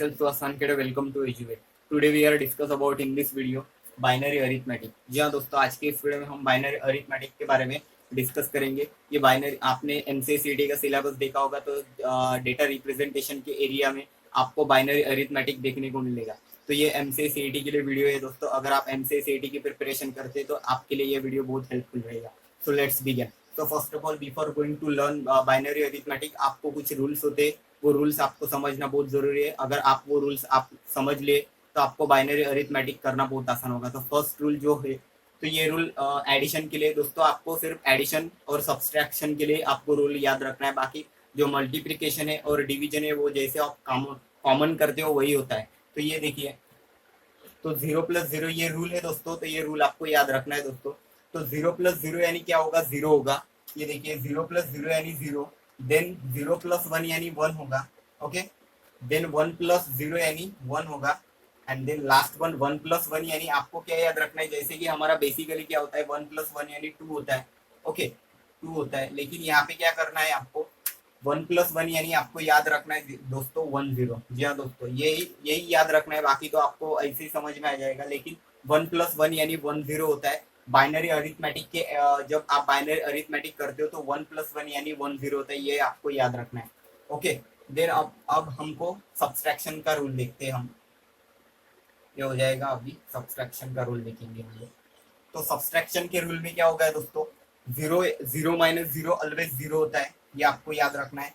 Sankedo, welcome to Educate. Today we are discuss about in this video binary arithmetic. जी हाँ दोस्तों, आज के इस वीडियो में हम बाइनरी अरिथमेटिक के बारे में डिस्कस करेंगे। ये बाइनरी आपने एमसीसीईटी का सिलेबस देखा होगा तो डेटा रिप्रेजेंटेशन के एरिया में आपको बाइनरी अरिथमेटिक देखने को मिलेगा। तो ये एमसीसीईटी के लिए वीडियो है दोस्तों। अगर आप एमसीसीईटी की प्रिपरेशन करते हैं तो आपके लिए ये वीडियो बहुत हेल्पफुल रहेगा। So let's begin. तो first of all before going to learn binary arithmetic आपको कुछ रूल्स होते हैं, वो रूल्स आपको समझना बहुत जरूरी है। अगर आप वो रूल्स आप समझ ले तो आपको बाइनरी अरिथमेटिक करना बहुत आसान होगा। तो फर्स्ट रूल जो है, तो ये रूल एडिशन के लिए दोस्तों, आपको सिर्फ एडिशन और सब्सट्रैक्शन के लिए आपको रूल याद रखना है। बाकी जो मल्टीप्लिकेशन है और डिवीजन है वो जैसे आप कॉमन करते हो वही होता है। तो ये देखिए, तो 0+0 ये रूल है दोस्तों। तो ये रूल आपको याद रखना है दोस्तों। तो 0+0 यानी क्या होगा, 0 होगा। ये देखिए 0+0 यानी 0, देन 0+1 यानी 1 होगा। ओके, देन 1+0 यानी 1 होगा, एंड देन लास्ट वन 1+1 यानी आपको क्या याद रखना है, जैसे कि हमारा बेसिकली क्या होता है 1+1 यानी 2 होता है। ओके, 2 होता है, लेकिन यहाँ पे क्या करना है आपको, 1+1 यानी आपको याद रखना है दोस्तों 10। जी हाँ दोस्तों, यही याद रखना है। बाकी तो आपको ऐसे ही समझ में आ जाएगा, लेकिन 1+1 यानी 10 होता है। बाइनरी अरिथमेटिक के जब आप बाइनरी अरिथमेटिक करते हो तो 1+1 यानी 10 होता है, ये आपको याद रखना है। ओके, देन अब हमको सब्सट्रैक्शन का रूल देखते हैं हम। ये हो जाएगा, अभी सब्सट्रैक्शन का रूल देखेंगे हम लोग। तो सब्सट्रैक्शन के रूल में क्या होगा दोस्तों, 0 ऑलवेज 0 होता है, ये आपको याद रखना है।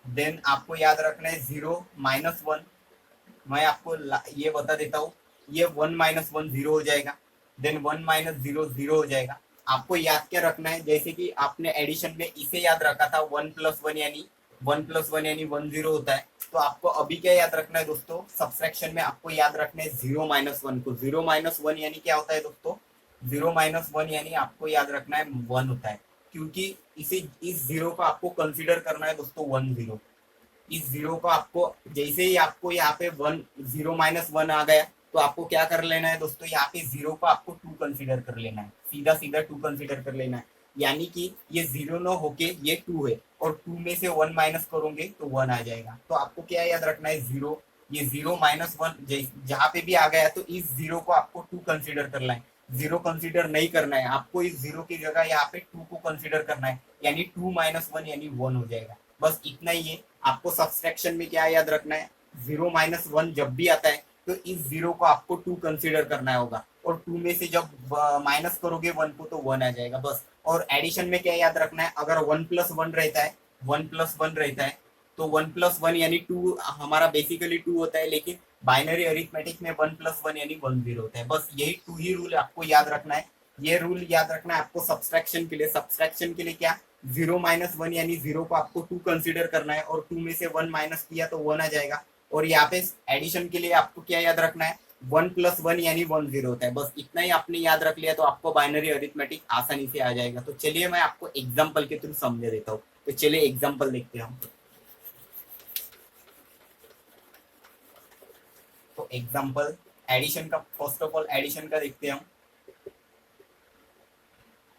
देन आपको याद रखना है 0-1, मैं आपको ये बता देता हूँ, ये 1-1 0 हो जाएगा। देन 1-0 0 हो जाएगा। आपको याद क्या रखना है, जैसे कि आपने एडिशन में इसे याद रखा था 1+1 यानी 10 होता है। तो आपको अभी क्या याद रखना है दोस्तों, सब्सट्रैक्शन में आपको याद रखना है 0-1 को। 0-1 यानी क्या होता है दोस्तों, 0-1 यानी आपको याद रखना है 1 होता है, क्योंकि इस 0 को आपको कंसिडर करना है दोस्तों 10। इस 0 को आपको जैसे ही आपको यहाँ पे 0-1 आ गया तो आपको क्या कर लेना है दोस्तों, यहाँ पे 0 को आपको 2 कंसिडर कर लेना है, सीधा सीधा 2 कंसिडर कर लेना है। यानी कि ये 0 न होके ये 2 है, और 2 में से 1 माइनस करोगे तो 1 आ जाएगा। तो आपको क्या याद रखना है, 0, ये 0-1 जहाँ पे भी आ गया तो इस 0 को आपको 2 कंसिडर करना है। 0 कंसिडर नहीं करना है आपको, इस 0 की जगह यहाँ पे 2 को कंसिडर करना है, यानी 2-1 यानी 1 हो जाएगा। बस इतना ही है। आपको सब्सट्रैक्शन में क्या याद रखना है, 0-1 जब भी आता है तो इस 0 को आपको 2 कंसिडर करना होगा, और 2 में से जब माइनस करोगे 1 को तो 1 आ जाएगा बस। और एडिशन में क्या याद रखना है, अगर 1+1 रहता है, 1+1 रहता है तो 1+1 यानी 2 हमारा बेसिकली 2 होता है, लेकिन बाइनरी अरिथमेटिक में 1+1 यानी 10 होता है। बस यही 2 ही रूल आपको याद रखना है। ये रूल याद रखना है आपको सब्सट्रैक्शन के लिए। सब्सट्रैक्शन के लिए क्या, 0-1 यानी 0 को आपको 2 कंसिडर करना है, और 2 में से 1 माइनस किया तो 1 आ जाएगा। और यहाँ पे एडिशन के लिए आपको क्या याद रखना है, 1+1 यानी 10 होता है। बस इतना ही आपने याद रख लिया तो आपको बाइनरी अरिथमेटिक आसानी से आ जाएगा। तो चलिए मैं आपको एग्जाम्पल के थ्रू समझा देता हूँ। तो चलिए एग्जाम्पल देखते हैं हम। तो एग्जाम्पल एडिशन का, फर्स्ट ऑफ ऑल एडिशन का देखते हैं हम।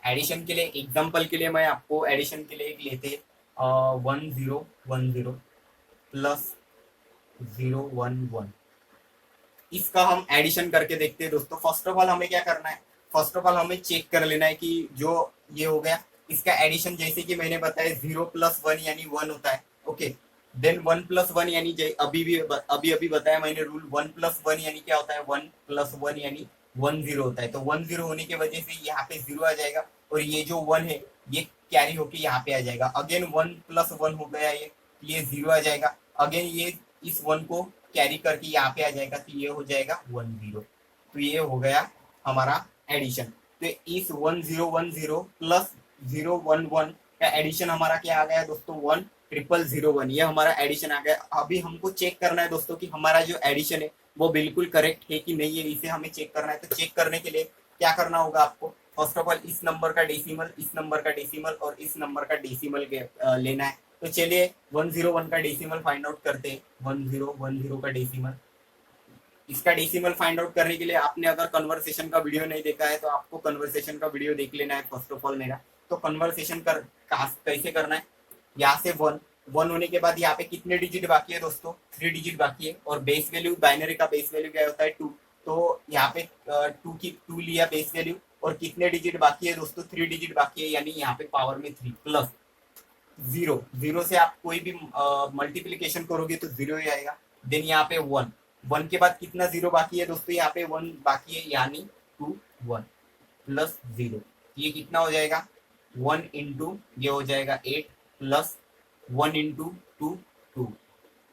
एडिशन के लिए एग्जाम्पल के लिए मैं आपको एडिशन के लिए एक लेते 1010 प्लस 011, इसका हम एडिशन करके देखते हैं दोस्तों। फर्स्ट ऑफ ऑल हमें क्या करना है, फर्स्ट ऑफ ऑल हमें चेक कर लेना है कि जो ये हो गया इसका एडिशन, जैसे कि मैंने बताया 0+1 यानी 1 होता है। ओके, देन 1+1 यानी अभी बताया मैंने रूल, 1+1 यानी क्या होता है, 1+1 यानी 10 होता है। तो 10 होने की वजह से यहाँ पे 0 आ जाएगा, और ये जो 1 है ये कैरी होके यहाँ पे आ जाएगा। अगेन 1+1 हो गया, ये 0 आ जाएगा। अगेन ये इस 1 को कैरी करके यहाँ पे आ जाएगा, तो ये हो जाएगा 10। तो ये हो गया हमारा एडिशन। तो इस 1010 प्लस 011 का एडिशन हमारा क्या आ गया दोस्तों, 10001। ये हमारा एडिशन आ गया। अभी हमको चेक करना है दोस्तों कि हमारा जो एडिशन है वो बिल्कुल करेक्ट है कि नहीं है, इसे हमें चेक करना है। तो चेक करने के लिए क्या करना होगा आपको, फर्स्ट ऑफ ऑल इस नंबर का डेसिमल, इस नंबर का डेसिमल और इस नंबर का डेसिमल लेना है। तो चलिए 101 का डेसिमल फाइंड आउट करते हैं। 1010 का डेसिमल, इसका डेसिमल फाइंड आउट करने के लिए आपने अगर कन्वर्सेशन का वीडियो नहीं देखा है तो आपको कन्वर्सेशन का वीडियो देख लेना है फर्स्ट ऑफ ऑल मेरा। तो कन्वर्सेशन कैसे करना है, यहाँ से 1, वन होने के बाद यहाँ पे कितने डिजिट बाकी है दोस्तों, 3 डिजिट बाकी है। और बेस वैल्यू, बाइनरी का बेस वैल्यू क्या होता है, 2। तो यहाँ पे 2 लिया बेस वैल्यू, और कितने डिजिट बाकी है दोस्तों, 3 डिजिट बाकी है, यानी यहाँ पे पावर में 3 प्लस जीरो। जीरो से आप कोई भी मल्टीप्लीकेशन करोगे तो जीरो ही आएगा। देन यहाँ पे वन, वन के बाद कितना जीरो बाकी है दोस्तों, यहाँ पे वन बाकी है, यानी 2 1 प्लस जीरो। ये कितना हो जाएगा, 1 इंटू ये हो जाएगा 8 प्लस 1 इंटू 2 2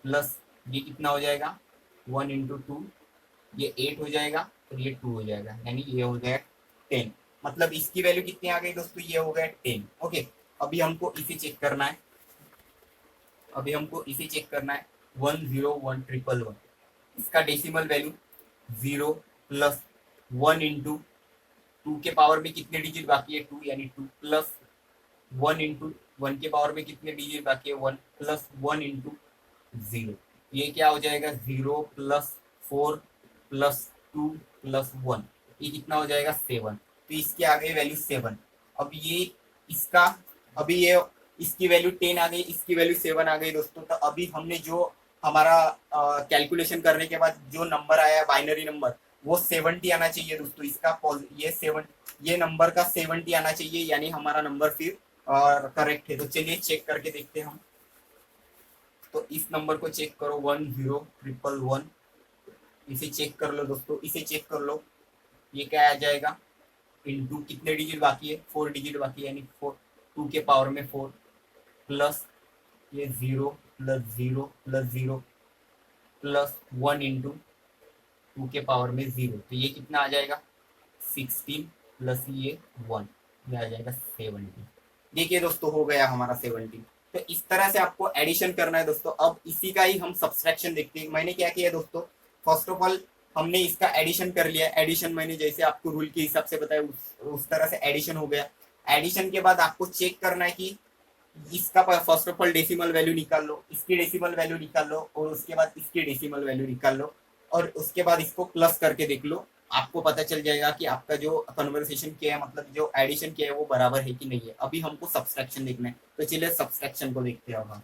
प्लस ये कितना हो जाएगा, 1 इंटू 2 ये 8 हो जाएगा, और ये 2 हो जाएगा, यानी ये हो जाएगा 10। मतलब इसकी वैल्यू कितनी आ गई दोस्तों, ये हो गया 10। ओके, अभी हमको इसे चेक करना है, अभी हमको इसे चेक करना है 101111। इसका डेसिमल वैल्यू 0 प्लस 1 इंटू 2 के पावर में कितने डिजिट बाकी है, 2, यानी 2 प्लस 1 इंटू 1 के पावर में कितने डिजिट बाकी है, 1 प्लस 1 इंटू 0। ये क्या हो जाएगा, 0 प्लस 4 प्लस 2 प्लस 1, ये कितना हो जाएगा 7। तो इसके आ गई वैल्यू 7। अब ये इसका, अभी ये इसकी वैल्यू 10 आ गई, इसकी वैल्यू 7 आ गई दोस्तों। तो अभी हमने जो हमारा कैलकुलेशन करने के बाद जो नंबर आया बाइनरी नंबर, वो 70 आना चाहिए दोस्तों। इसका ये 7, ये नंबर का 70 आना चाहिए, यानी हमारा नंबर फिर करेक्ट है। तो चलिए चेक करके देखते हैं हम। तो इस नंबर को चेक करो, 101111, इसे चेक कर लो दोस्तों, इसे चेक कर लो। ये क्या आ जाएगा, इंटू कितने डिजिट बाकी है, 4 डिजिट बाकी है, यानी 4, 2 के पावर में 4 प्लस ये 0 प्लस 0 प्लस 0 प्लस 1 इंटू 2 के पावर में 0। तो ये कितना आ जाएगा, 16 प्लस ये 1, ये आ जाएगा 70। देखिए दोस्तों, हो गया हमारा 70। तो इस तरह से आपको एडिशन करना है दोस्तों। अब इसी का ही हम सब्सट्रैक्शन देखते हैं। मैंने क्या किया दोस्तों, फर्स्ट ऑफ ऑल हमने इसका एडिशन कर लिया। एडिशन मैंने जैसे आपको रूल के हिसाब से बताया, उस तरह से एडिशन हो गया। एडिशन के बाद आपको चेक करना है कि इसका first of all decimal value निकाल लो, इसकी डेसिमल वैल्यू निकाल लो, और उसके बाद इसकी डेसिमल वैल्यू निकाल लो, और उसके बाद इसको प्लस करके देख लो। आपको पता चल जाएगा कि आपका जो कन्वर्सेशन किया है, मतलब जो एडिशन किया है, वो बराबर है कि नहीं है। अभी हमको सब्सट्रैक्शन देखना है, तो चलिए सब्सट्रैक्शन को देखते हैं अब हम।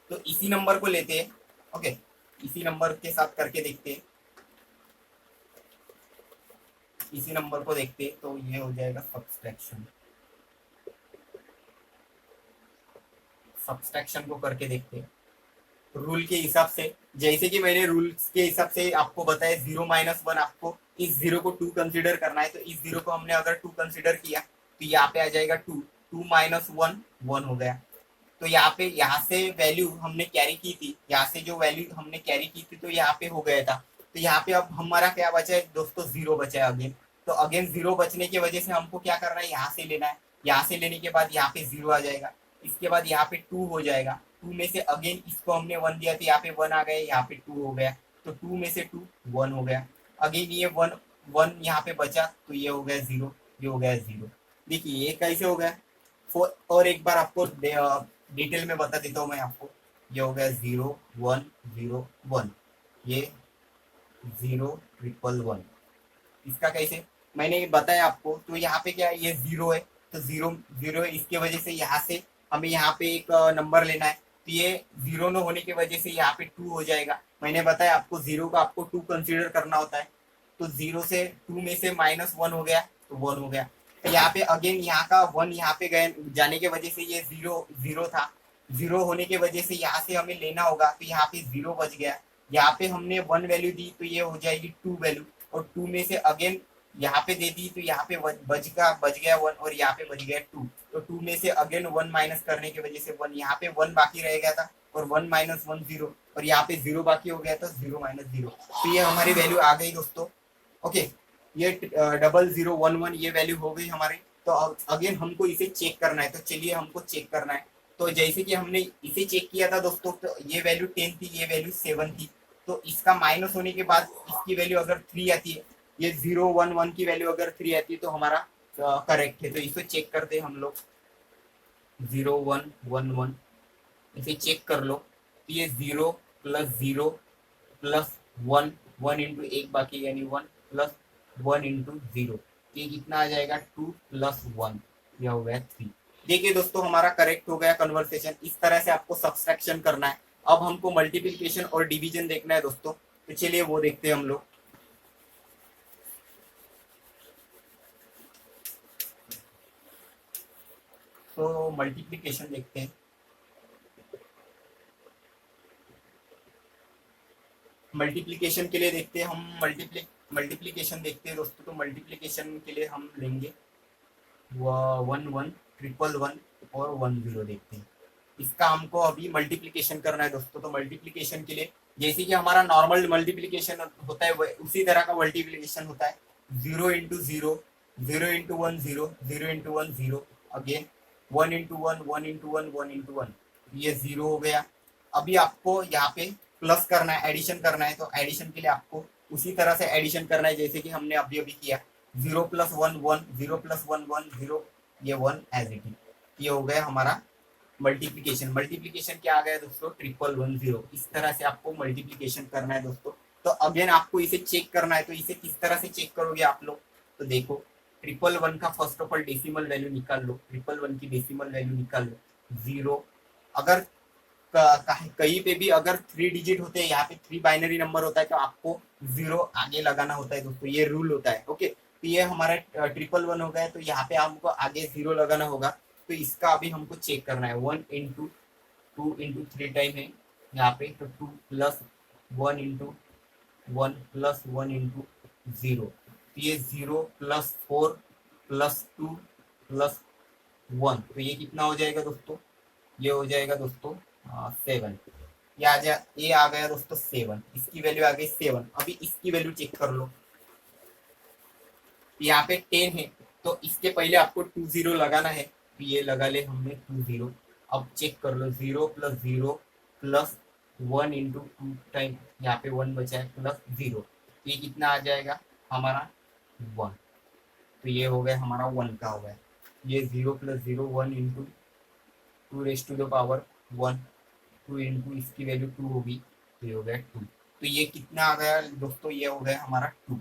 तो इसी नंबर को लेते हैं, ओके, इसी नंबर के साथ करके देखते हैं, इसी नंबर को देखते हैं। तो ये हो जाएगा सब्सट्रैक्शन। सब्सट्रैक्शन को करके देखते हैं रूल के हिसाब से। जैसे कि मैंने रूल्स के हिसाब से आपको बताया, 0 माइनस 1, आपको इस 0 को 2 कंसिडर करना है। तो इस 0 को हमने अगर 2 कंसिडर किया, तो यहाँ पे आ जाएगा 2, 2 माइनस 1 1 हो गया। तो यहाँ से वैल्यू हमने कैरी की थी, यहाँ से जो वैल्यू हमने कैरी की थी, तो यहाँ पे हो गया था। तो यहाँ पे अब हमारा क्या बचा है दोस्तों, 0 बचा है अगेन। तो अगेन 0 बचने की वजह से हमको क्या करना है, यहाँ से लेना है। यहाँ से लेने के बाद यहाँ पे 0 आ जाएगा, इसके बाद यहाँ पे 2 हो जाएगा। 2 में से अगेन इसको हमने 1 दिया, तो यहाँ पे 1 आ गया, यहाँ पे 2 हो गया। तो 2 में से 2 1 हो गया। अगेन ये 1 1 यहाँ पे बचा, तो ये हो गया 0, ये हो गया 0। देखिए ये कैसे हो गया। और एक बार आपको डिटेल में बता देता हूँ मैं आपको। ये हो गया 0 1 0 1, ये 0 ट्रिपल 1। इसका कैसे मैंने बताया आपको। तो यहाँ पे क्या है, ये 0 है, तो 0 0 है, इसके वजह से यहाँ से हमें यहाँ पे एक नंबर लेना है। तो ये 0 न होने की वजह से यहाँ पे 2 हो जाएगा। मैंने बताया आपको 0 का आपको 2 कंसीडर करना होता है। तो 0 से 2 में से माइनस 1 हो गया, तो 1 हो गया। तो यहाँ पे अगेन यहाँ का 1 यहाँ पे गए जाने के वजह से ये 0 0 था। 0 होने की वजह से यहाँ से हमें लेना होगा, तो यहाँ पे 0 बच गया। यहाँ पे हमने 1 वैल्यू दी, तो ये हो जाएगी 2 वैल्यू, और 2 में से अगेन यहाँ पे दे दी, तो यहाँ पे बच गया 1, और यहाँ पे बच गया 2। तो 2 में से अगेन 1 माइनस करने की वजह से 1, यहाँ पे 1 बाकी रह गया था, और 1 माइनस 1 0, और यहाँ पे 0 बाकी हो गया था, 0 माइनस 0। तो ये हमारी वैल्यू आ गई दोस्तों। ओके, ये 0011 ये वैल्यू हो गई हमारी। तो अगेन हमको इसे चेक करना है, तो चलिए हमको चेक करना है। तो जैसे कि हमने इसे चेक किया था दोस्तों, तो ये वैल्यू 10 थी, ये वैल्यू 7 थी। तो इसका माइनस होने के बाद इसकी वैल्यू अगर 3 आती है, ये 0 1 1 की वैल्यू अगर 3 आती है, तो हमारा करेक्ट है। तो इसे चेक करते हैं हम लोग, 0 1 1 1, इसे चेक कर लो। तो ये 0 प्लस 0 प्लस 1, 1 इंटू 1 बाकी, यानी 1 प्लस 1 इंटू 0, ये कितना आ जाएगा 2 प्लस 1, यह हो गया 3। देखिए दोस्तों हमारा करेक्ट हो गया कन्वर्सेशन। इस तरह से आपको सब्सट्रैक्शन करना है। अब हमको मल्टीप्लिकेशन और डिवीजन देखना है दोस्तों, तो चलिए वो देखते हैं हम लोग। तो मल्टीप्लिकेशन देखते हैं। मल्टीप्लिकेशन के लिए देखते हैं हम मल्टीप्लिकेशन देखते हैं दोस्तों। तो मल्टीप्लिकेशन के लिए हम लेंगे 1 1 1 और 1 0 देखते हैं। इसका हमको अभी मल्टीप्लिकेशन करना है दोस्तों। तो मल्टीप्लिकेशन के लिए जैसे कि हमारा नॉर्मल मल्टीप्लिकेशन होता है उसी तरह का मल्टीप्लिकेशन होता है। 0 × 0, 0 × 1 0, 0 × 1 0, अगेन 1 × 1 1 × 1 1 × 1, ये 0 हो गया। अभी आपको यहाँ पे प्लस करना है, एडिशन करना है। तो एडिशन के लिए आपको उसी तरह से एडिशन करना है जैसे कि हमने अभी अभी किया। 0 + 1 1, 0 + 1 1 0, ये 1 एज इट इज। ये हो गया हमारा मल्टीप्लिकेशन। मल्टीप्लिकेशन क्या आ गया दोस्तों? 1 1 1 0। इस तरह से आपको मल्टीप्लिकेशन करना है दोस्तों। तो अगेन आपको इसे चेक करना है। तो इसे किस तरह से चेक करोगे आप लोग? तो देखो 1 1 1 का first of all decimal value निकाल लो। 1 1 1 की डेसिमल वैल्यू निकाल लो 0। अगर कहीं पे भी अगर 3 डिजिट होते हैं, यहाँ पे 3 बाइनरी नंबर होता है, तो आपको 0 आगे लगाना होता है दोस्तों। ये रूल होता है। ओके, तो ये हमारा 1 1 1 हो गया। तो यहाँ पे हमको आगे 0 लगाना होगा। तो इसका अभी हमको चेक करना है। 1 × 2 × 3 टाइम है यहाँ पे। तो 2 + 1 × 1 + 1 × 0, तो ये 0 + 4 + 2 + 1, तो ये कितना हो जाएगा दोस्तों? ये हो जाएगा दोस्तों 7। ये आ गया दोस्तों 7। इसकी वैल्यू आ गई 7। अभी इसकी वैल्यू चेक कर लो। यहाँ पे 10 है, तो इसके पहले आपको 2 0 लगाना है। तो ये लगा ले हमने 2 0। अब चेक कर लो 0 + 0 + 1 × 2 टाइम, यहाँ पे 1 बचा है, +0, ये कितना आ जाएगा हमारा 1। तो ये हो गया हमारा 1 का हो गया। ये 0 + 0 1 × 2⁻1, 2 × इसकी वैल्यू 2 होगी, तो ये हो गया 2। तो ये कितना आ गया दोस्तों? ये हो गया हमारा 2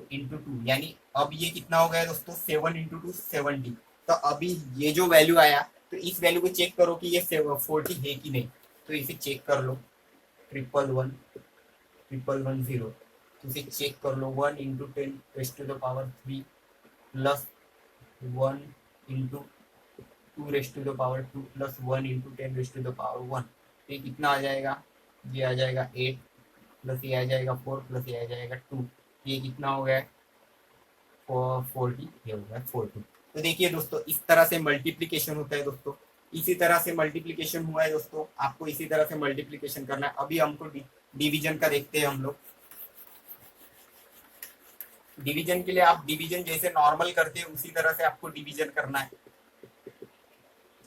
× 2, यानी अब ये कितना हो गया दोस्तों? 7 × 2 70। तो अभी ये जो वैल्यू आया, तो इस वैल्यू को चेक करो कि ये 40 है कि नहीं। तो इसे चेक कर लो 1 1 1 1 0, तो इसे चेक कर लो 1 × 10⁻³ + 1 × 2⁻² + 1 × 10⁻1, ये कितना आ जाएगा? ये आ जाएगा 8, प्लस ये आ जाएगा 4, प्लस ये आ जाएगा 2, ये कितना हो गया? 40, ये हो गया 40। तो देखिए दोस्तों इस तरह से मल्टीप्लिकेशन होता है दोस्तों। इसी तरह से मल्टीप्लिकेशन हुआ है दोस्तों, आपको इसी तरह से मल्टीप्लिकेशन करना है। अभी हमको डिवीजन का देखते हैं हम लोग। डिवीजन के लिए आप डिवीजन जैसे नॉर्मल करते हैं उसी तरह से आपको डिवीजन करना है।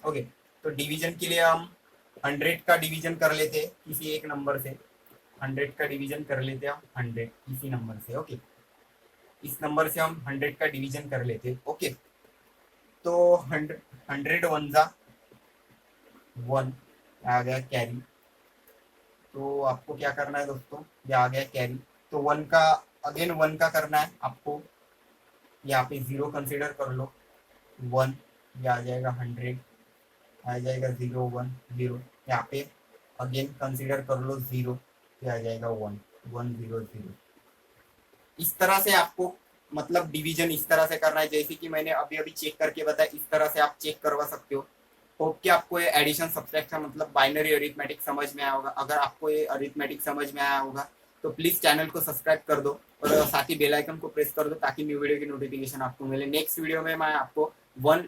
ओके, तो डिवीजन के लिए हम 100 का डिवीजन कर लेते हैं किसी एक नंबर से। 100 का डिवीजन कर लेते हैं हम 100 किसी नंबर से। ओके, इस नंबर से हम 100 का डिवीजन कर लेते हैं। ओके, तो 100 1 ज़ा 1 आ गया कैरी। तो आपको क्या करना है दोस्तों? ये आ गया कैरी। तो 1 का अगेन 1 का करना है आपको। यहाँ पे 0 कंसिडर कर लो 1, ये आ जाएगा 100, आ जाएगा 0 1 0। यहाँ पे अगेन कंसिडर कर लो 0, ये आ जाएगा 1 1 0 0। इस तरह से आपको मतलब डिवीजन इस तरह से करना है जैसे कि मैंने अभी अभी चेक करके बताया। इस तरह से आप चेक करवा सकते हो। होप कि आपको ये एडिशन सब्सट्रैक्शन मतलब बाइनरी अरिथमेटिक समझ में आया होगा। अगर आपको ये अरिथमेटिक समझ में आया होगा तो प्लीज चैनल को सब्सक्राइब कर दो और साथ ही बेल आइकन को प्रेस कर दो ताकि न्यू वीडियो की नोटिफिकेशन आपको मिले। नेक्स्ट वीडियो में मैं आपको 1